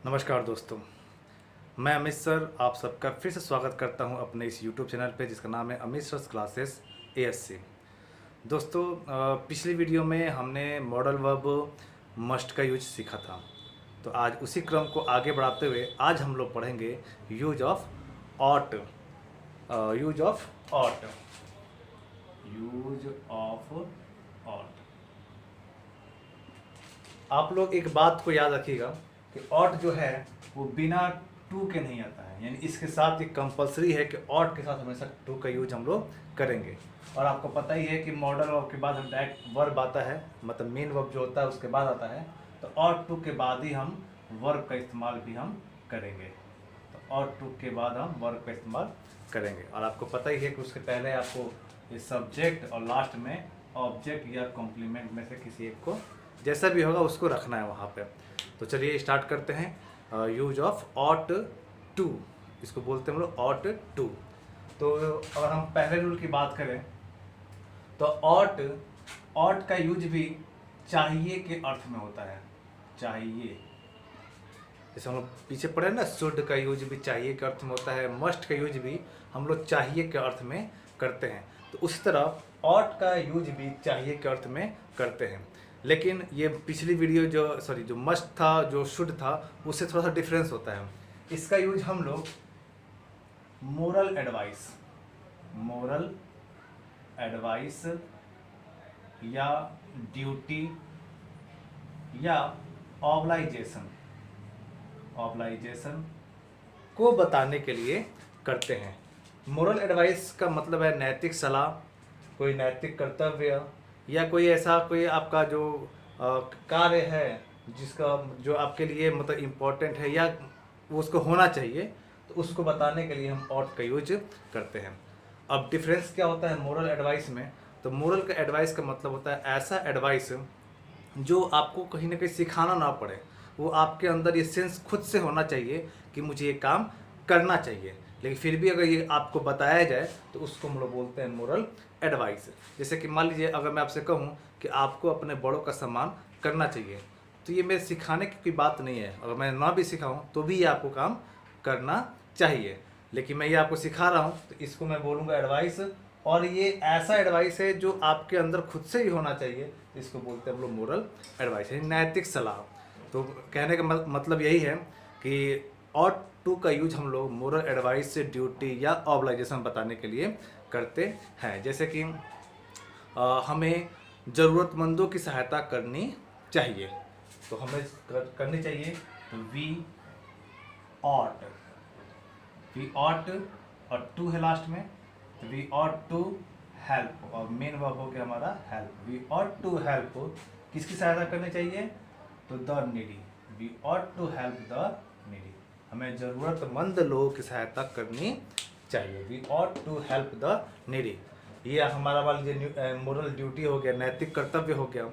नमस्कार दोस्तों, मैं अमित सर आप सबका फिर से स्वागत करता हूं अपने इस YouTube चैनल पे जिसका नाम है अमित सर क्लासेस ASC। दोस्तों, पिछली वीडियो में हमने मॉडल वर्ब मस्ट का यूज सीखा था, तो आज उसी क्रम को आगे बढ़ाते हुए आज हम लोग पढ़ेंगे use of ought. Use of ought. Use of ought. आप लोग एक बात को याद रखिएगा कि ऑट जो है वो बिना टू के नहीं आता है, यानी इसके साथ एक कंपलसरी है कि ऑट के साथ हमेशा टू का यूज हम लोग करेंगे। और आपको पता ही है कि मॉडल वर्ब के बाद हम डायरेक्ट वर्ब आता है, मतलब मेन वर्ब जो होता है उसके बाद आता है, तो ऑट टू के बाद ही हम वर्ब का इस्तेमाल भी हम करेंगे। तो ऑट टू के बाद हम वर्ब का इस्तेमाल करेंगे। और आपको पता ही है कि उसके पहले आपको ये सब्जेक्ट और लास्ट में ऑब्जेक्ट या कॉम्प्लीमेंट में से किसी एक को जैसा भी होगा उसको रखना है वहाँ पे। तो चलिए स्टार्ट करते हैं। यूज ऑफ ऑट टू, इसको बोलते हैं हम लोग ऑट टू। तो अगर हम पहले रूल की बात करें तो ऑट का यूज भी चाहिए के अर्थ में होता है। चाहिए, जैसे हम लोग पीछे पढ़े ना, शुड का यूज भी चाहिए के अर्थ में होता है, मस्ट का यूज भी हम लोग चाहिए के अर्थ में करते हैं। तो उसी तरह ऑट का यूज भी चाहिए के अर्थ में करते हैं। लेकिन ये पिछली वीडियो जो मस्ट था, जो शुड था, उससे थोड़ा सा डिफरेंस होता है। इसका यूज हम लोग मोरल एडवाइस या ड्यूटी या ऑब्लाइजेशन को बताने के लिए करते हैं। मोरल एडवाइस का मतलब है नैतिक सलाह, कोई नैतिक कर्तव्य या कोई ऐसा कोई आपका जो कार्य है जिसका जो आपके लिए मतलब इम्पोर्टेंट है या वो उसको होना चाहिए, तो उसको बताने के लिए हम ऑट का यूज करते हैं। अब डिफरेंस क्या होता है मोरल एडवाइस में? तो मोरल का एडवाइस का मतलब होता है ऐसा एडवाइस जो आपको कहीं ना कहीं सिखाना ना पड़े, वो आपके अंदर ये सेंस खुद से होना चाहिए कि मुझे ये काम करना चाहिए, लेकिन फिर भी अगर ये आपको बताया जाए तो उसको हम लोग बोलते हैं मोरल एडवाइस। जैसे कि मान लीजिए अगर मैं आपसे कहूँ कि आपको अपने बड़ों का सम्मान करना चाहिए, तो ये मेरे सिखाने की कोई बात नहीं है। अगर मैं ना भी सिखाऊं तो भी ये आपको काम करना चाहिए, लेकिन मैं ये आपको सिखा रहा हूँ तो इसको मैं बोलूँगा एडवाइस। और ये ऐसा एडवाइस है जो आपके अंदर खुद से ही होना चाहिए, इसको बोलते हैं हम लोग मोरल एडवाइस, यानी नैतिक सलाह। तो कहने का मतलब यही है कि ऑट टू का यूज हम लोग मोरल एडवाइस से ड्यूटी या ऑब्लाइजेशन बताने के लिए करते हैं। जैसे कि हमें ज़रूरतमंदों की सहायता करनी चाहिए, तो हमें करनी चाहिए। तो वी ऑट और टू है लास्ट में, तो वी ऑट टू हेल्प, और मेन वर्ब हो गया हमारा help. We ought to help, किसकी सहायता करनी चाहिए? तो the needy. We ought to help the needy, हमें ज़रूरतमंद लोगों की सहायता करनी चाहिए। We ought to help the needy, ये हमारा मान लीजिए मोरल ड्यूटी हो गया, नैतिक कर्तव्य हो गया।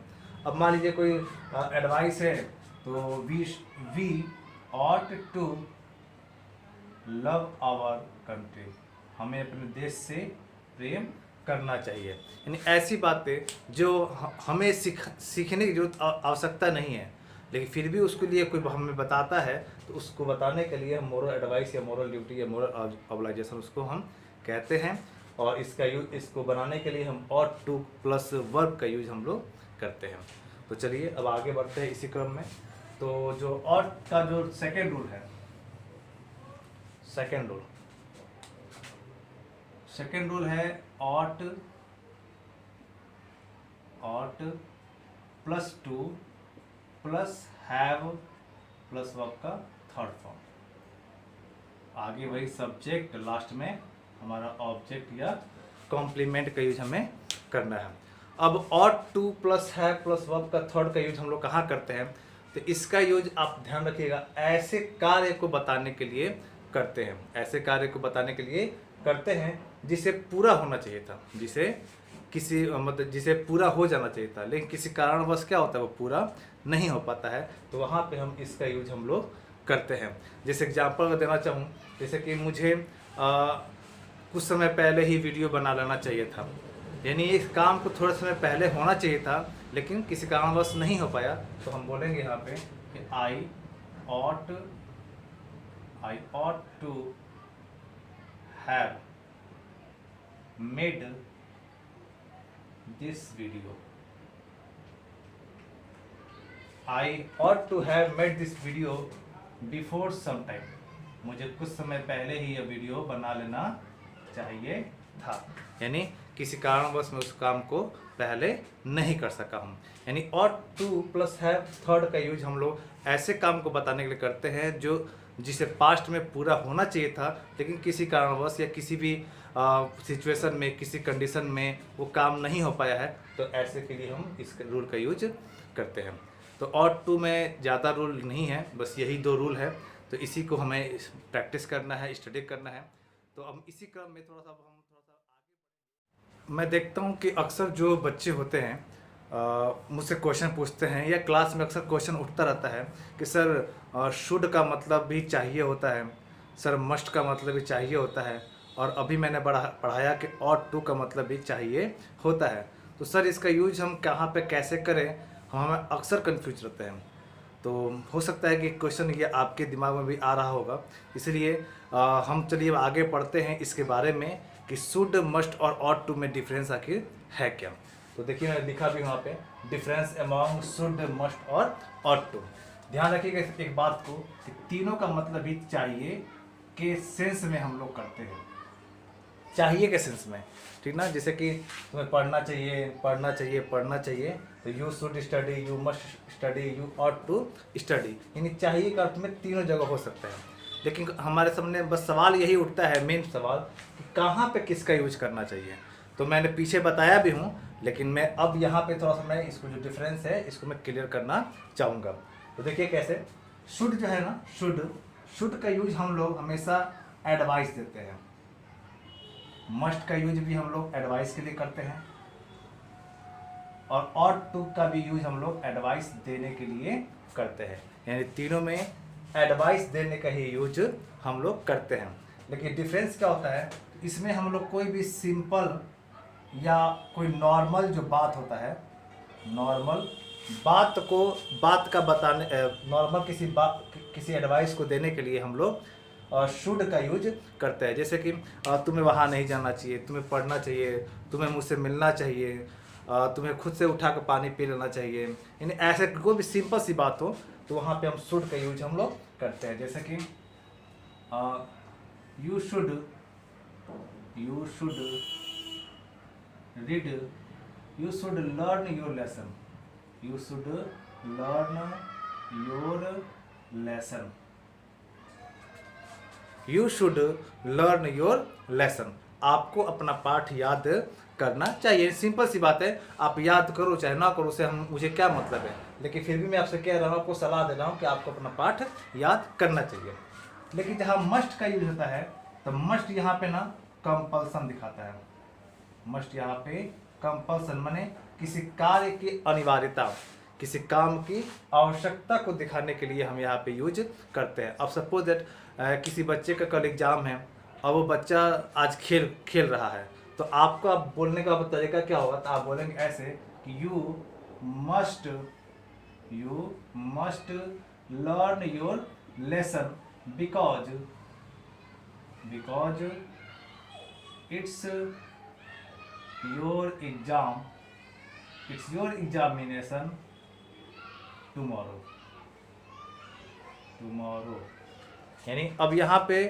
अब मान लीजिए कोई एडवाइस है, तो we ought to love our country, हमें अपने देश से प्रेम करना चाहिए। यानी ऐसी बातें जो हमें सीखने की जरूरत आवश्यकता नहीं है, लेकिन फिर भी उसके लिए कोई हमें बताता है, तो उसको बताने के लिए हम मोरल एडवाइस या मोरल ड्यूटी या मोरल ऑब्लाइजेशन उसको हम कहते हैं। और इसको बनाने के लिए हम ऑट टू प्लस वर्ब का यूज हम लोग करते हैं। तो चलिए अब आगे बढ़ते हैं इसी क्रम में। तो जो ऑट का जो सेकेंड रूल है, सेकेंड रूल है ought plus to plus have plus verb का थर्ड फॉर्म। आगे वही सब्जेक्ट, लास्ट में हमारा ऑब्जेक्ट या कॉम्प्लीमेंट का यूज हमें करना है। अब ought to plus have plus verb का थर्ड का यूज हम लोग कहाँ करते हैं? तो इसका यूज आप ध्यान रखिएगा, ऐसे कार्य को बताने के लिए करते हैं। ऐसे कार्य को बताने के लिए करते हैं जिसे पूरा होना चाहिए था, जिसे पूरा हो जाना चाहिए था, लेकिन किसी कारणवश क्या होता है वो पूरा नहीं हो पाता है, तो वहाँ पे हम इसका यूज हम लोग करते हैं। जैसे एग्जाम्पल देना चाहूँ, जैसे कि मुझे कुछ समय पहले ही वीडियो बना लेना चाहिए था, यानी इस काम को थोड़े समय पहले होना चाहिए था लेकिन किसी कारणवश नहीं हो पाया, तो हम बोलेंगे यहाँ पे कि आई ought, I ought to have made this video. I ought to have made this video before some time. मुझे कुछ समय पहले ही यह वीडियो बना लेना चाहिए था। यानी किसी कारणवश मैं उस काम को पहले नहीं कर सका हूँ। यानी ought to plus have third का यूज हम लोग ऐसे काम को बताने के लिए करते हैं जो जिसे पास्ट में पूरा होना चाहिए था, लेकिन किसी कारणवश या किसी भी सिचुएशन में, किसी कंडीशन में वो काम नहीं हो पाया है, तो ऐसे के लिए हम इस रूल का यूज करते हैं। तो ought to में ज़्यादा रूल नहीं है, बस यही 2 रूल है। तो इसी को हमें प्रैक्टिस करना है, स्टडी करना है। तो अब इसी क्रम में थोड़ा सा आगे मैं देखता हूँ कि अक्सर जो बच्चे होते हैं मुझसे क्वेश्चन पूछते हैं, या क्लास में अक्सर क्वेश्चन उठता रहता है कि सर शुड का मतलब भी चाहिए होता है, सर मस्ट का मतलब भी चाहिए होता है, और अभी मैंने पढ़ाया कि ought to का मतलब भी चाहिए होता है। तो सर इसका यूज हम कहाँ पे कैसे करें, हमें अक्सर कंफ्यूज रहते हैं। तो हो सकता है कि क्वेश्चन ये आपके दिमाग में भी आ रहा होगा, इसलिए हम चलिए आगे पढ़ते हैं इसके बारे में कि शुड, मस्ट और ought to में डिफरेंस आखिर है क्या। तो देखिए मैंने लिखा भी वहाँ पे डिफरेंस अमॉन्ग शुड, मस्ट और ought to। ध्यान रखिएगा एक बात को कि तीनों का मतलब ही चाहिए के सेंस में हम लोग करते हैं, चाहिए के सेंस में, ठीक ना। जैसे कि तुम्हें पढ़ना चाहिए, पढ़ना चाहिए, पढ़ना चाहिए, तो you should study, you must study, you ought to study. यानी चाहिए का अर्थ में तीनों जगह हो सकता है, लेकिन हमारे सामने बस सवाल यही उठता है, मेन सवाल कि कहाँ पे किसका यूज करना चाहिए। तो मैंने पीछे बताया भी हूँ, लेकिन मैं अब यहाँ पे थोड़ा सा मैं इसको जो डिफरेंस है इसको मैं क्लियर करना चाहूँगा। तो देखिए कैसे शुड जो है ना, शुड का यूज हम लोग हमेशा एडवाइस देते हैं। मस्ट का यूज भी हम लोग एडवाइस के लिए करते हैं, और ought to का भी यूज हम लोग एडवाइस देने के लिए करते हैं। यानी तीनों में एडवाइस देने का ही यूज हम लोग करते हैं। लेकिन डिफरेंस क्या होता है, इसमें हम लोग कोई भी सिंपल या कोई नॉर्मल जो बात होता है, नॉर्मल बात का बताने, नॉर्मल किसी एडवाइस को देने के लिए हम लोग शुड का यूज करते हैं। जैसे कि तुम्हें वहाँ नहीं जाना चाहिए, तुम्हें पढ़ना चाहिए, तुम्हें मुझसे मिलना चाहिए, तुम्हें खुद से उठा कर पानी पी लेना चाहिए। यानी ऐसे कोई भी सिंपल सी बात हो तो वहाँ पे हम शुड का यूज हम लोग करते हैं। जैसे कि you should read, you should learn your lesson, you should learn your lesson, you should learn your lesson. आपको अपना पाठ याद करना चाहिए। सिंपल सी बात है, आप याद करो चाहे ना करो, उससे मुझे क्या मतलब है, लेकिन फिर भी मैं आपसे कह रहा हूँ, आपको सलाह दे रहा हूँ कि आपको अपना पाठ याद करना चाहिए। लेकिन जहाँ मस्ट का यूज होता है, तो मस्ट यहाँ पे ना कंपल्सन दिखाता है। मस्ट यहाँ पे कंपल्सन माने किसी कार्य की अनिवार्यता, किसी काम की आवश्यकता को दिखाने के लिए हम यहाँ पे यूज करते हैं। अब सपोज दैट किसी बच्चे का कल एग्जाम है, और वो बच्चा आज खेल रहा है, तो आपका बोलने का तरीका क्या होगा, तो आप बोलेंगे ऐसे कि you must learn your lesson because it's your examination tomorrow. यानी अब यहाँ पे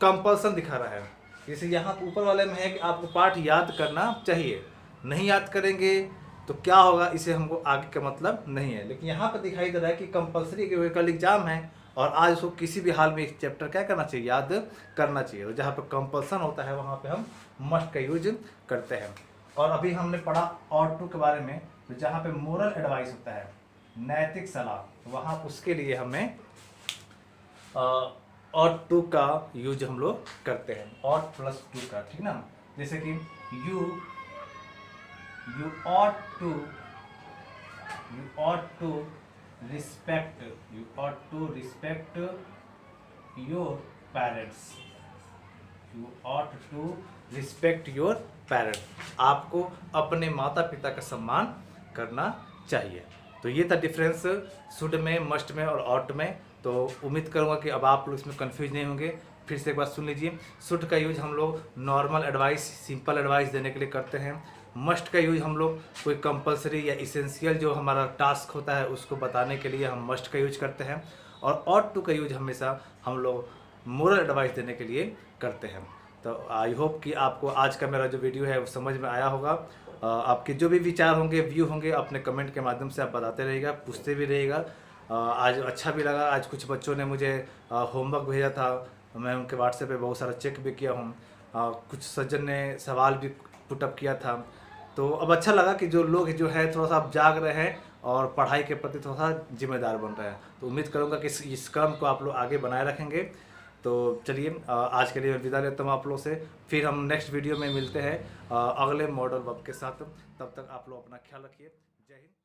कंपल्सन दिखा रहा है। जैसे यहाँ ऊपर वाले में है कि आपको पाठ याद करना चाहिए, नहीं याद करेंगे तो क्या होगा, इसे हमको आगे का मतलब नहीं है। लेकिन यहाँ पर दिखाई दे रहा है कि कंपल्सरी के कल एग्जाम है और आज उसको किसी भी हाल में एक चैप्टर क्या करना चाहिए, याद करना चाहिए। तो जहाँ पर कंपल्सन होता है वहाँ पे हम मस्ट का यूज करते हैं। और अभी हमने पढ़ा ought to के बारे में, तो जहाँ पे मोरल एडवाइस होता है, नैतिक सलाह, तो वहाँ उसके लिए हमें ought to का यूज हम लोग करते हैं, ought प्लस to का, ठीक ना। जैसे कि you ought to respect your parents, आपको अपने माता पिता का सम्मान करना चाहिए। तो ये था डिफरेंस शुड में, मस्ट में और ought में। तो उम्मीद करूँगा कि अब आप लोग इसमें कन्फ्यूज नहीं होंगे। फिर से एक बार सुन लीजिए, शुड का यूज हम लोग नॉर्मल एडवाइस, सिंपल एडवाइस देने के लिए करते हैं। मस्ट का यूज हम लोग कोई कंपलसरी या इसेंशियल जो हमारा टास्क होता है उसको बताने के लिए हम मस्ट का यूज करते हैं। और ऑट टू का यूज हमेशा हम लोग मोरल एडवाइस देने के लिए करते हैं। तो आई होप कि आपको आज का मेरा जो वीडियो है वो समझ में आया होगा। आपके जो भी विचार होंगे, व्यू होंगे, अपने कमेंट के माध्यम से आप बताते रहिएगा, पूछते भी रहिएगा। आज अच्छा भी लगा, आज कुछ बच्चों ने मुझे होमवर्क भेजा था, मैं उनके व्हाट्सएप पे बहुत सारा चेक भी किया हूँ। कुछ सज्जन ने सवाल भी पुटअप किया था। तो अब अच्छा लगा कि जो लोग जो है थोड़ा सा अब जाग रहे हैं और पढ़ाई के प्रति थोड़ा सा जिम्मेदार बन रहे हैं। तो उम्मीद करूँगा कि इस क्रम को आप लोग आगे बनाए रखेंगे। तो चलिए आज के लिए मैं विदा लेता हूँ आप लोग से। फिर हम नेक्स्ट वीडियो में मिलते हैं अगले मॉडल वर्ब के साथ। तब तक आप लोग अपना ख्याल रखिए। जय हिंद।